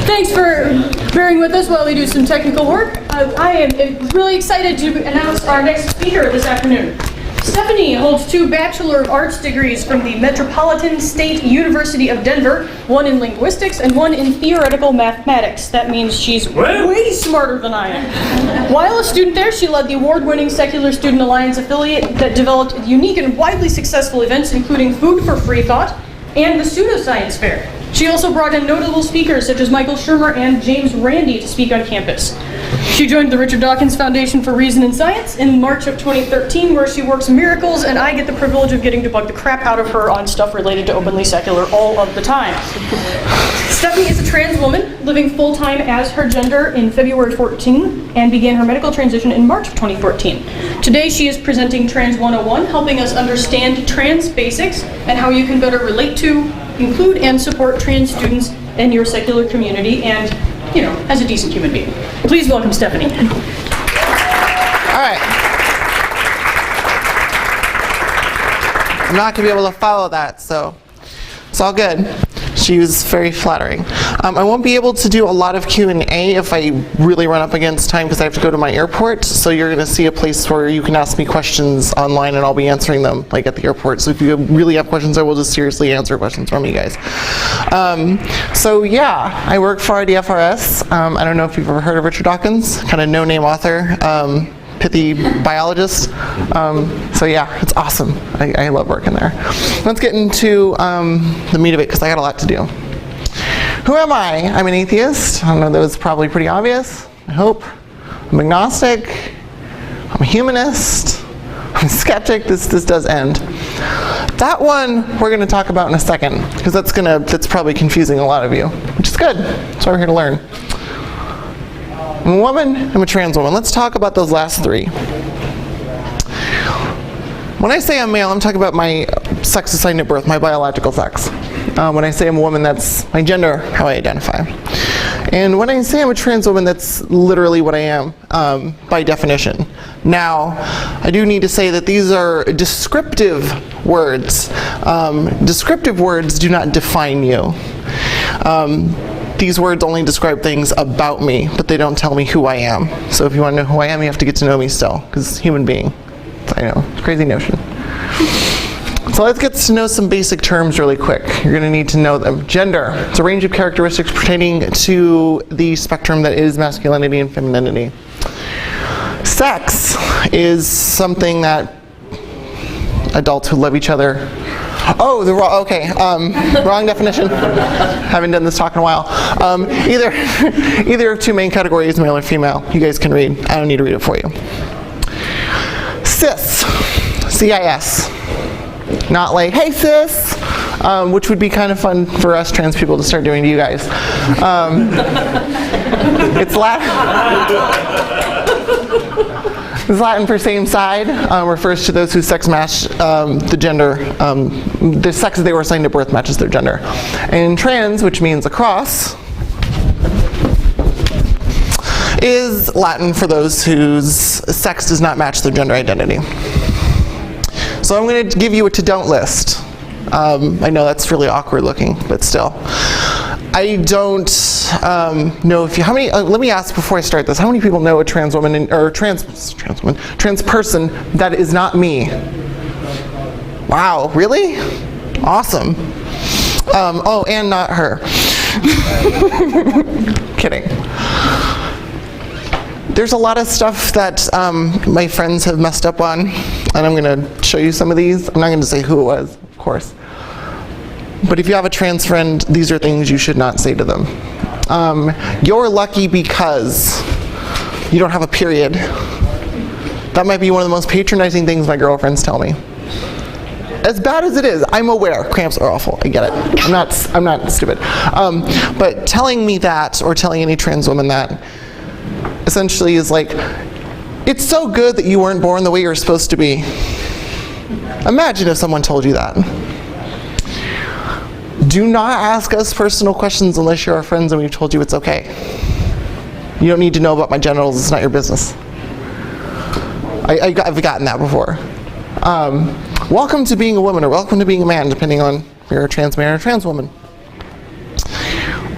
Thanks for bearing with us while we do some technical work. I am really excited to announce our next speaker this afternoon. Stephanie holds 2 Bachelor of Arts degrees from the Metropolitan State University of Denver, one in linguistics and one in theoretical mathematics. That means she's way smarter than I am. While a student there, she led the award-winning Secular Student Alliance affiliate that developed unique and widely successful events, including Food for Freethought and the Pseudoscience Fair. She also brought in notable speakers such as Michael Shermer and James Randi to speak on campus. She joined the Richard Dawkins Foundation for Reason and Science in March of 2013, where she works miracles, and I get the privilege of getting to bug the crap out of her on stuff related to openly secular all of the time. Stephanie is a trans woman living full-time as her gender in February 14 and began her medical transition in March of 2014. Today she is presenting Trans 101, helping us understand trans basics and how you can better relate to, include, and support trans students in your secular community and, you know, as a decent human being. Please welcome Stephanie. All right. I'm not going to be able to follow that, so it's all good. She was very flattering. I won't be able to do a lot of Q&A if I really run up against time because I have to go to my airport. So you're going to see a place where you can ask me questions online and I'll be answering them like at the airport. So if you really have questions, I will just seriously answer questions from you guys. So yeah, I work for IDFRS. I don't know if you've ever heard of Richard Dawkins, kind of no-name author. Pithy biologist. So yeah, it's awesome. I love working there. Let's get into the meat of it because I got a lot to do. Who am I? I'm an atheist. I don't know, that was probably pretty obvious, I hope. I'm agnostic. I'm a humanist. I'm a skeptic. This does end. That one we're going to talk about in a second because that's probably confusing a lot of you, which is good. That's why we're here to learn. I'm a woman, I'm a trans woman. Let's talk about those last 3. When I say I'm male, I'm talking about my sex assigned at birth, my biological sex. When I say I'm a woman, that's my gender, how I identify. And when I say I'm a trans woman, that's literally what I am, by definition. Now, I do need to say that these are descriptive words. Descriptive words do not define you. These words only describe things about me, but they don't tell me who I am. So if you want to know who I am, you have to get to know me still, because human being. I know, it's a crazy notion. So let's get to know some basic terms really quick. You're going to need to know them. Gender. It's a range of characteristics pertaining to the spectrum that is masculinity and femininity. Sex is something that adults who love each other. Oh, wrong definition. Haven't done this talk in a while. Either of 2 main categories, male or female. You guys can read. I don't need to read it for you. Cis, C-I-S. Not like, hey sis, which would be kind of fun for us trans people to start doing to you guys. It's Latin for same side, refers to those whose sex match the gender, the sex they were assigned at birth matches their gender. And trans, which means across, is Latin for those whose sex does not match their gender identity. So I'm going to give you a to-don't list. I know that's really awkward looking, but still. I don't know if you, let me ask before I start this, how many people know a trans woman, or trans person that is not me? Wow, really? Awesome. Oh, and not her. Kidding. There's a lot of stuff that my friends have messed up on, and I'm going to show you some of these. I'm not going to say who it was, of course. But if you have a trans friend, these are things you should not say to them. You're lucky because you don't have a period. That might be one of the most patronizing things my girlfriends tell me. As bad as it is, I'm aware. Cramps are awful. I get it. I'm not stupid. But telling me that, or telling any trans woman that, essentially is like, it's so good that you weren't born the way you were supposed to be. Imagine if someone told you that. Do not ask us personal questions unless you're our friends and we've told you it's okay. You don't need to know about my genitals, it's not your business. I've gotten that before. Welcome to being a woman, or welcome to being a man, depending on if you're a trans man or a trans woman.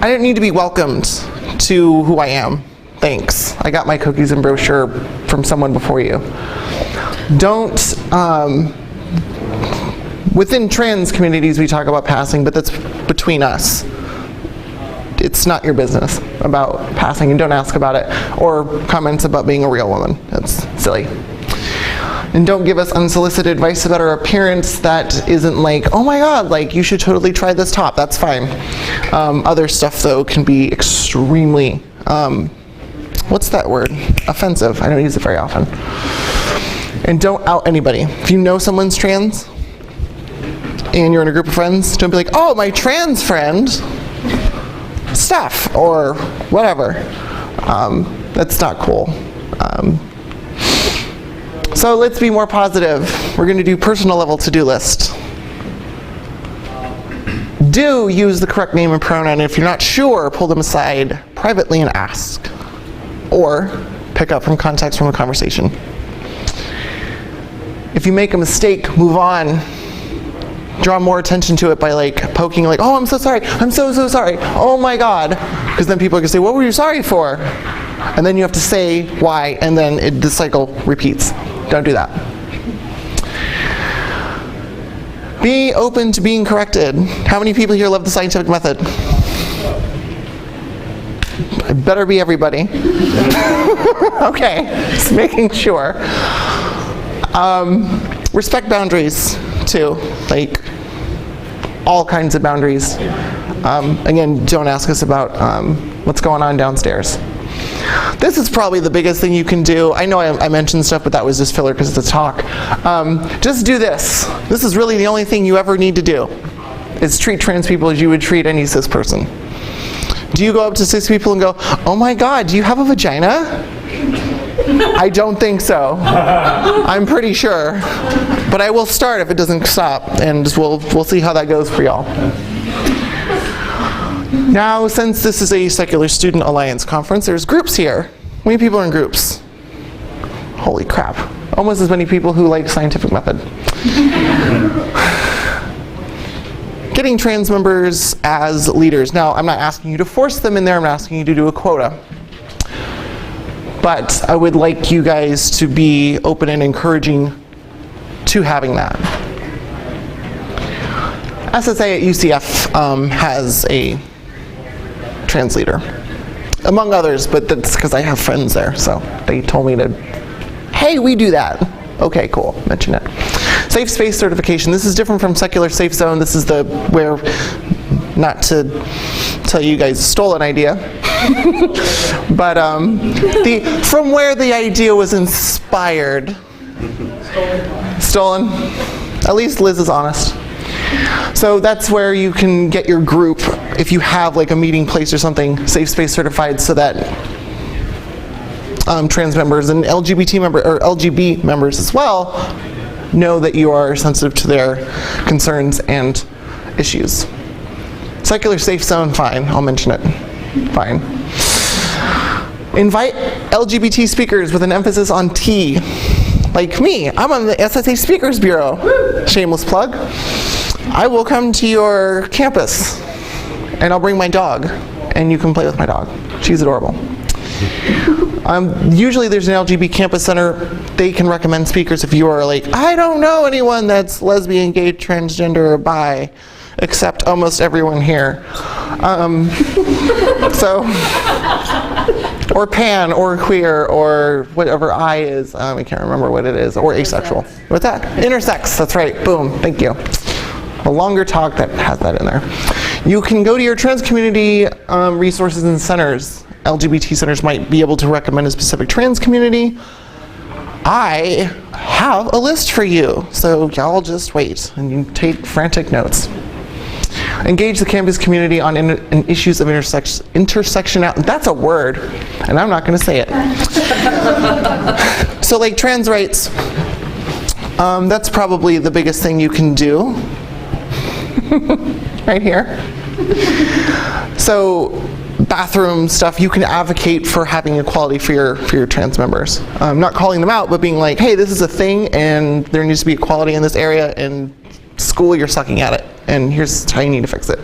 I didn't need to be welcomed to who I am. Thanks. I got my cookies and brochure from someone before you. Don't, within trans communities we talk about passing, but that's between us. It's not your business about passing, and don't ask about it, or comments about being a real woman. That's silly. And don't give us unsolicited advice about our appearance that isn't like, oh my god, like you should totally try this top. That's fine. Other stuff though can be extremely, what's that word? Offensive. I don't use it very often. And don't out anybody. If you know someone's trans and you're in a group of friends, don't be like, oh, my trans friend, Steph, or whatever. That's not cool. So let's be more positive. We're going to do personal level to-do list. Do use the correct name and pronoun. If you're not sure, pull them aside privately and ask. Or pick up from context from a conversation. If you make a mistake, move on. Draw more attention to it by like poking, like, oh, I'm so sorry. I'm so sorry. Oh my god. Because then people are going to say, what were you sorry for? And then you have to say why, and then the cycle repeats. Don't do that. Be open to being corrected. How many people here love the scientific method? It better be everybody. Okay, just making sure. Respect boundaries too, like all kinds of boundaries. Again, don't ask us about what's going on downstairs. This is probably the biggest thing you can do. I know I mentioned stuff, but that was just filler because it's a talk. Just do this. This is really the only thing you ever need to do, is treat trans people as you would treat any cis person. Do you go up to cis people and go, oh my god, do you have a vagina? I don't think so. I'm pretty sure. But I will start if it doesn't stop, and we'll see how that goes for y'all. Now, since this is a Secular Student Alliance conference, there's groups here. How many people are in groups? Holy crap. Almost as many people who like scientific method. Getting trans members as leaders. Now, I'm not asking you to force them in there, I'm asking you to do a quota. But I would like you guys to be open and encouraging to having that. SSA at UCF has a trans leader, among others, but that's because I have friends there, so they told me to, hey, we do that. Okay, cool, mention it. Safe space certification. This is different from secular safe zone. This is the where, not to tell you guys stole an idea, but from where the idea was inspired. Stolen. At least Liz is honest. So that's where you can get your group, if you have like a meeting place or something, safe space certified, so that trans members and LGBT members as well know that you are sensitive to their concerns and issues. Secular safe zone, fine, I'll mention it. Fine. Invite LGBT speakers with an emphasis on T. Like me, I'm on the SSA Speakers Bureau. Shameless plug. I will come to your campus and I'll bring my dog and you can play with my dog. She's adorable. Usually there's an LGBT campus center. They can recommend speakers if you are like, I don't know anyone that's lesbian, gay, transgender, or bi, except almost everyone here. Or pan, or queer, or whatever I is. I can't remember what it is. Or asexual. What's that? Intersex, that's right. Boom, thank you. A longer talk that has that in there. You can go to your trans community resources and centers. LGBT centers might be able to recommend a specific trans community. I have a list for you, so y'all just wait and you take frantic notes. Engage the campus community on issues of intersectionality. That's a word, and I'm not going to say it. So like trans rights, that's probably the biggest thing you can do. Right here. So bathroom stuff, you can advocate for having equality for your trans members. Not calling them out, but being like, hey, this is a thing and there needs to be equality in this area, and school, you're sucking at it, and here's how you need to fix it.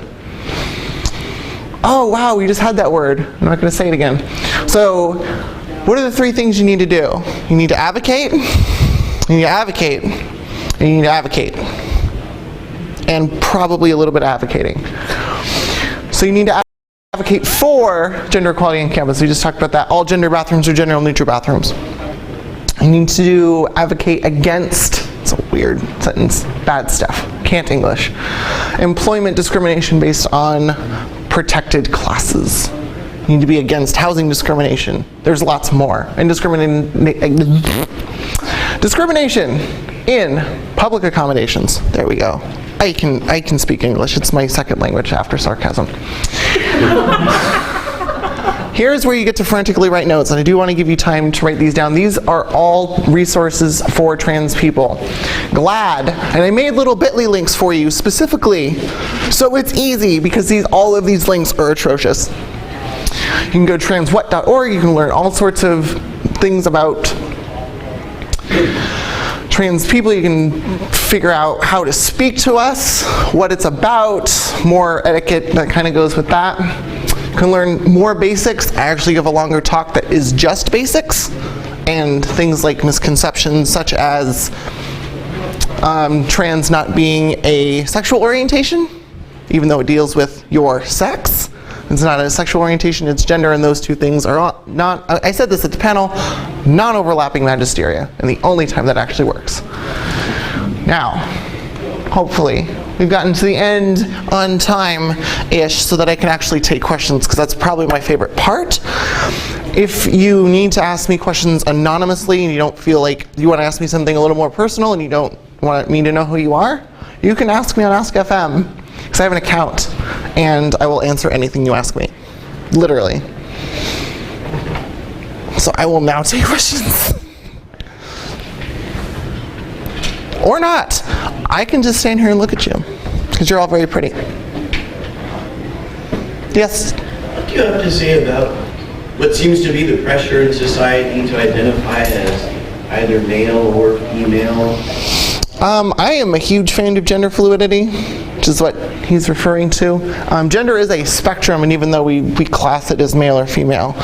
Oh, wow, we just had that word. I'm not going to say it again. So, what are the 3 things you need to do? You need to advocate, you need to advocate, and you need to advocate. And probably a little bit of advocating. So you need to advocate for gender equality on campus. We just talked about that. All gender bathrooms are gender neutral bathrooms. You need to advocate against, it's a weird sentence, bad stuff, can't English, employment discrimination based on protected classes. You need to be against housing discrimination. There's lots more. And discrimination in public accommodations. There we go. I can speak English. It's my second language after sarcasm. Here's where you get to frantically write notes, and I do want to give you time to write these down. These are all resources for trans people. Glad, and I made little bit.ly links for you specifically, so it's easy because all of these links are atrocious. You can go to transwhat.org, you can learn all sorts of things about trans people. You can figure out how to speak to us, what it's about, more etiquette that kind of goes with that. You can learn more basics. I actually give a longer talk that is just basics, and things like misconceptions such as trans not being a sexual orientation, even though it deals with your sex. It's not a sexual orientation, it's gender, and those 2 things are not, I said this at the panel, non-overlapping magisteria, and the only time that actually works. Now, hopefully, we've gotten to the end on time-ish so that I can actually take questions, because that's probably my favorite part. If you need to ask me questions anonymously and you don't feel like you want to ask me something a little more personal and you don't want me to know who you are, you can ask me on Ask FM, because I have an account, and I will answer anything you ask me. Literally. So I will now take questions. Or not. I can just stand here and look at you, because you're all very pretty. Yes? What do you have to say about what seems to be the pressure in society to identify as either male or female? I am a huge fan of gender fluidity, which is what he's referring to. Gender is a spectrum, and even though we class it as male or female,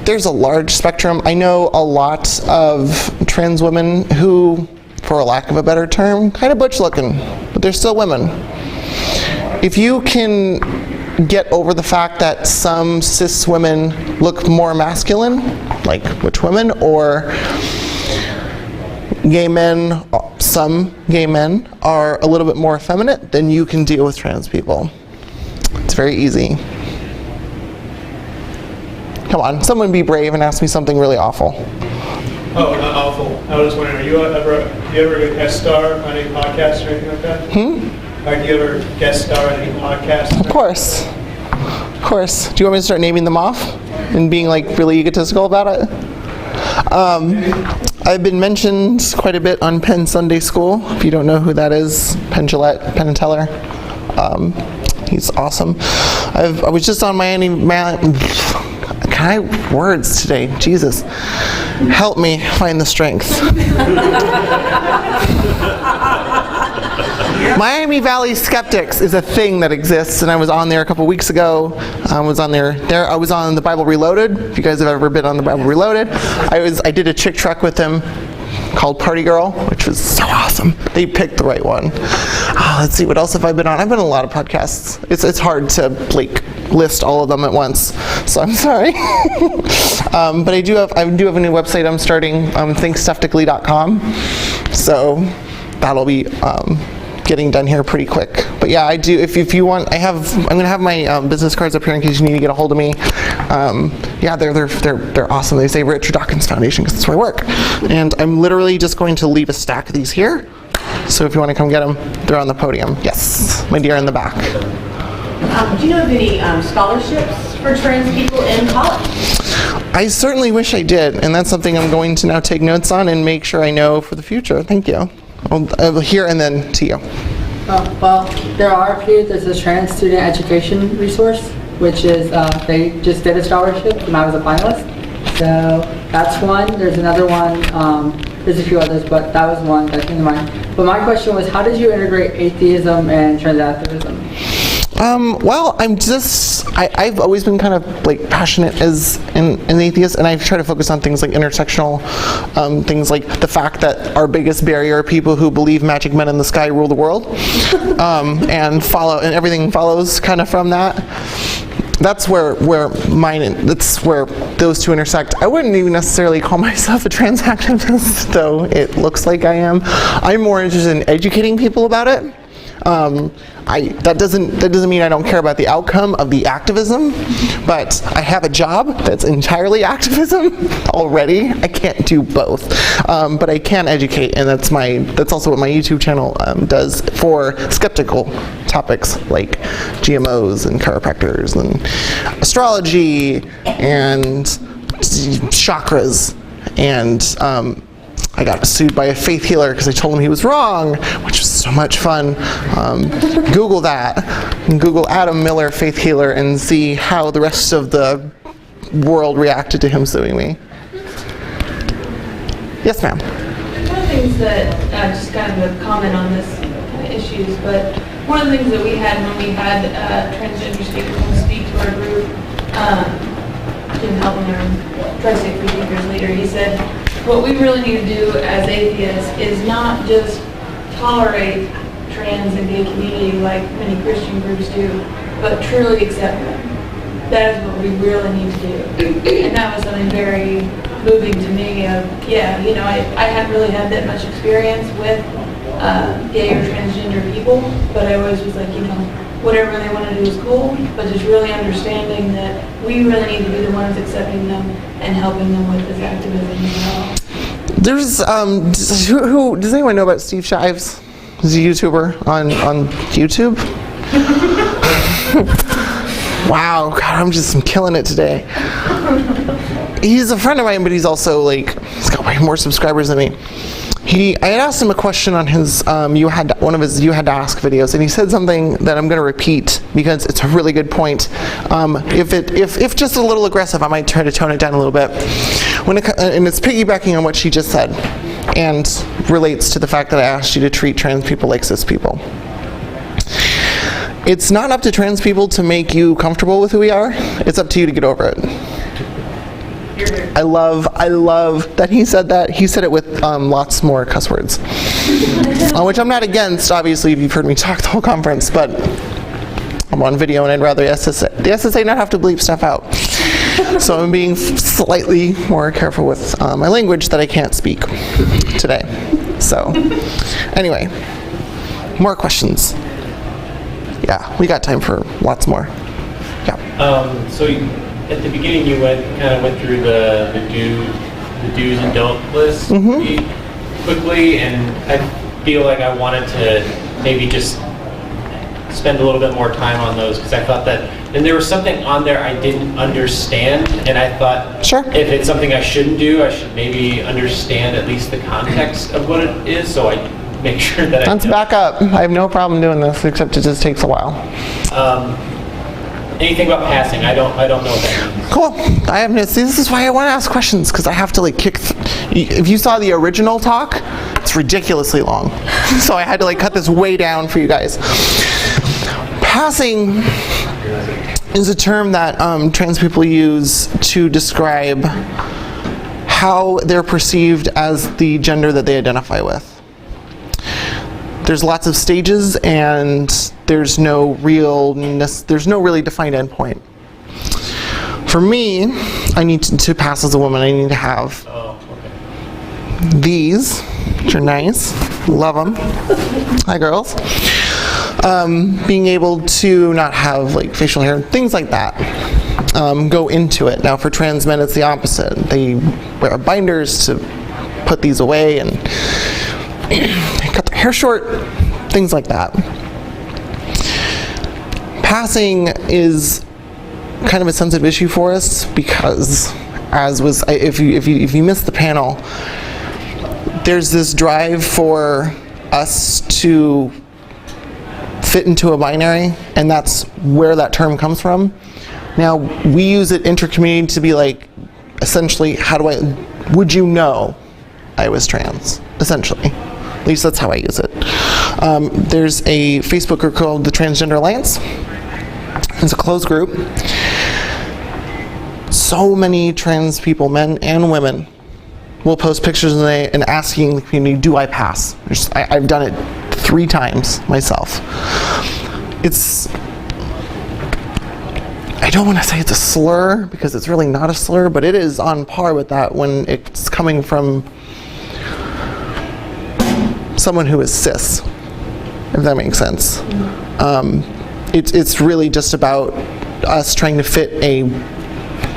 there's a large spectrum. I know a lot of trans women who, for a lack of a better term, kind of butch looking, but they're still women. If you can get over the fact that some cis women look more masculine, like butch women, or gay men, some gay men are a little bit more effeminate, then you can deal with trans people. It's very easy. Come on, someone be brave and ask me something really awful. Oh, not awful. I was wondering, do you ever guest star on any podcasts or anything like that? Do you ever guest star on any podcasts? Of course. Of course. Do you want me to start naming them off and being like really egotistical about it? I've been mentioned quite a bit on Penn Sunday School. If you don't know who that is, Penn Gillette, Penn and Teller. He's awesome. I was just on words today, Jesus. Help me find the strength. Miami Valley Skeptics is a thing that exists, and I was on there a couple weeks ago. I was on the Bible Reloaded. If you guys have ever been on the Bible Reloaded, I did a chick trek with them called Party Girl, which was so awesome. They picked the right one. Let's see, what else have I been on? I've been on a lot of podcasts. It's hard to list all of them at once, so I'm sorry. But I do have a new website I'm starting, thinkskeptically.com. So that'll be getting done here pretty quick. But yeah, I do. If you want, I'm gonna have my business cards up here in case you need to get a hold of me. Yeah, they're awesome. They say Richard Dawkins Foundation because that's where I work. And I'm literally just going to leave a stack of these here. So if you want to come get them, they're on the podium. Yes, my dear in the back. Do you know of any scholarships for trans people in college? I certainly wish I did, and that's something I'm going to now take notes on and make sure I know for the future. Thank you. Here and then to you. Well, there are a few. There's a trans student education resource, which is they just did a scholarship and I was a finalist. So that's one. There's another one. There's a few others, but that was one that came to mind. But my question was, how did you integrate atheism and trans activism? Well, I've always been kind of like passionate as an atheist, and I try to focus on things like intersectional, things like the fact that our biggest barrier are people who believe magic men in the sky rule the world, and everything follows kind of from that. That's where those two intersect. I wouldn't even necessarily call myself a trans activist, though it looks like I am. I'm more interested in educating people about it. That doesn't mean I don't care about the outcome of the activism, but I have a job that's entirely activism already. I can't do both, but I can educate, and that's also what my YouTube channel does for skeptical topics like GMOs and chiropractors and astrology and chakras, and I got sued by a faith healer because I told him he was wrong, which was so much fun. Google that. Google Adam Miller faith healer and see how the rest of the world reacted to him suing me. Yes, ma'am. One of the things that, just kind of a comment on this kind of issues, but one of the things that we had when we had transgender speakers come speak to our group, Jim Helpner, Tri-State Free Thinkers leader, he said, what we really need to do as atheists is not just tolerate trans and gay community like many Christian groups do, but truly accept them. That is what we really need to do. And that was something very moving to me of, yeah, you know, I haven't really had that much experience with gay or transgender people, but I always was like, you know, whatever they want to do is cool, but just really understanding that we really need to be the ones accepting them and helping them with this activism as well. There's does anyone know about Steve Shives? He's a YouTuber on YouTube. Wow, God, I'm killing it today. He's a friend of mine, but he's also like, he's got way more subscribers than me. I had asked him a question on his one of his You Had to Ask videos, and he said something that I'm going to repeat because it's a really good point. If just a little aggressive, I might try to tone it down a little bit. And it's piggybacking on what she just said, and relates to the fact that I asked you to treat trans people like cis people. It's not up to trans people to make you comfortable with who we are. It's up to you to get over it. I love that he said that. He said it with lots more cuss words, which I'm not against, obviously, if you've heard me talk the whole conference, but I'm on video and I'd rather the SSA not have to bleep stuff out. So I'm being slightly more careful with my language that I can't speak today. So anyway, more questions. Yeah, we got time for lots more. Yeah. So at the beginning, you kind of went through the do's and don't list quickly, and I feel like I wanted to maybe just spend a little bit more time on those because I thought that, and there was something on there I didn't understand, and I thought, sure, if it's something I shouldn't do, I should maybe understand at least the context of what it is, so I make sure that Let's back up. I have no problem doing this, except it just takes a while. Anything about passing? I don't know what that means. Cool. I have no. See, this is why I want to ask questions, because I have to like kick. If you saw the original talk, it's ridiculously long, so I had to like cut this way down for you guys. Passing is a term that trans people use to describe how they're perceived as the gender that they identify with. There's lots of stages, and there's no really defined endpoint. For me, I need to pass as a woman. I need to have these, which are nice. Love them. Hi, girls. Being able to not have like facial hair, things like that, go into it. Now, for trans men, it's the opposite. They wear binders to put these away and cut their hair short, things like that. Passing is kind of a sensitive issue for us because, if you missed the panel, there's this drive for us to fit into a binary, and that's where that term comes from. Now, we use it intercommunity to be like, essentially, would you know I was trans, essentially. At least that's how I use it. There's a Facebook group called the Transgender Alliance, It's a closed group. So many trans people, men and women, will post pictures and asking the community, do I pass? I've done it 3 times myself. I don't want to say it's a slur, because it's really not a slur, but it is on par with that when it's coming from someone who is cis, if that makes sense. It's really just about us trying to fit a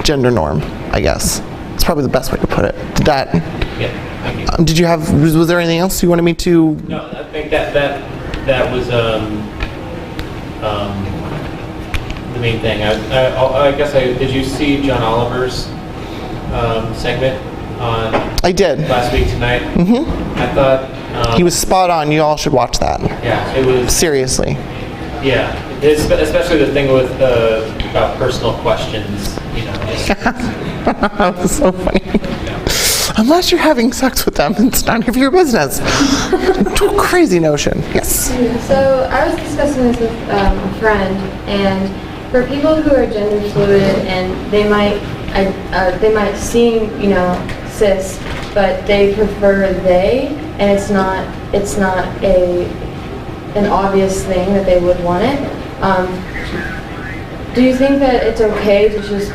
gender norm, I guess. It's probably the best way to put it. Yeah, thank you. Did you have, was there anything else you wanted me to? No, I think that was the main thing. I guess did you see John Oliver's segment on I did. last week tonight? Mm-hmm. I thought He was spot on. You all should watch that. Yeah, it was. Seriously. Yeah, especially the thing with about personal questions. That was so funny. Unless you're having sex with them, it's none of your business. Crazy notion. Yes. So I was discussing this with a friend, and for people who are gender fluid and they might seem, cis, but they prefer they, and it's not an obvious thing that they would want it. Do you think that it's okay to just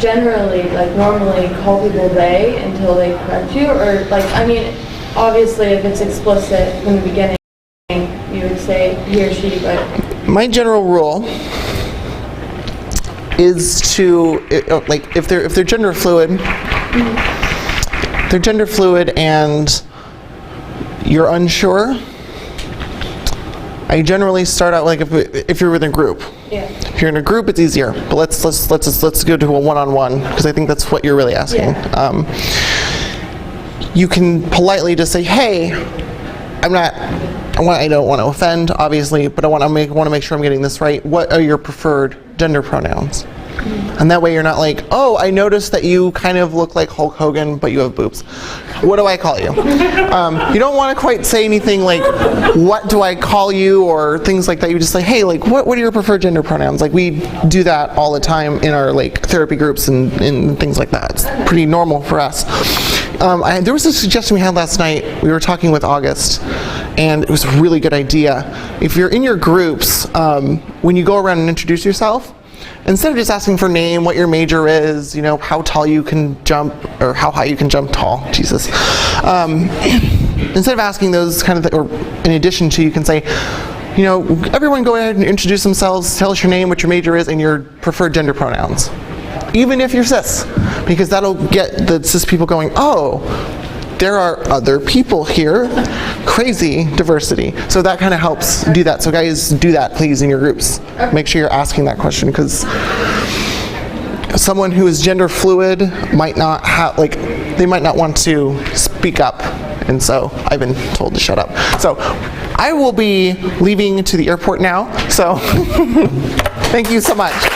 generally, normally call people they until they correct you? Or obviously if it's explicit from the beginning, you would say he or she, but... My general rule is to, if they're gender fluid, they're gender fluid and you're unsure, I generally start out if you're within a group. Yeah. If you're in a group, it's easier. But let's go to a one-on-one, because I think that's what you're really asking. Yeah. You can politely just say, "Hey, I don't want to offend, obviously, but I want to make sure I'm getting this right. What are your preferred gender pronouns?" And that way you're not like, "Oh, I noticed that you kind of look like Hulk Hogan, but you have boobs. What do I call you?" You don't want to quite say anything like, "What do I call you?" or things like that. You just say, "Hey, what are your preferred gender pronouns?" We do that all the time in our therapy groups and things like that. It's pretty normal for us. There was a suggestion we had last night. We were talking with August, and it was a really good idea. If you're in your groups, when you go around and introduce yourself, instead of just asking for name, what your major is, how tall you can jump, or how high you can jump tall, Jesus. Instead of asking those kind of things, or in addition to, you can say, everyone go ahead and introduce themselves, tell us your name, what your major is, and your preferred gender pronouns. Even if you're cis, because that'll get the cis people going, oh, there are other people here. Crazy diversity. So that kind of helps do that. So guys, do that please in your groups. Make sure you're asking that question, because someone who is gender fluid might not have, they might not want to speak up. And so I've been told to shut up. So I will be leaving to the airport now. So thank you so much.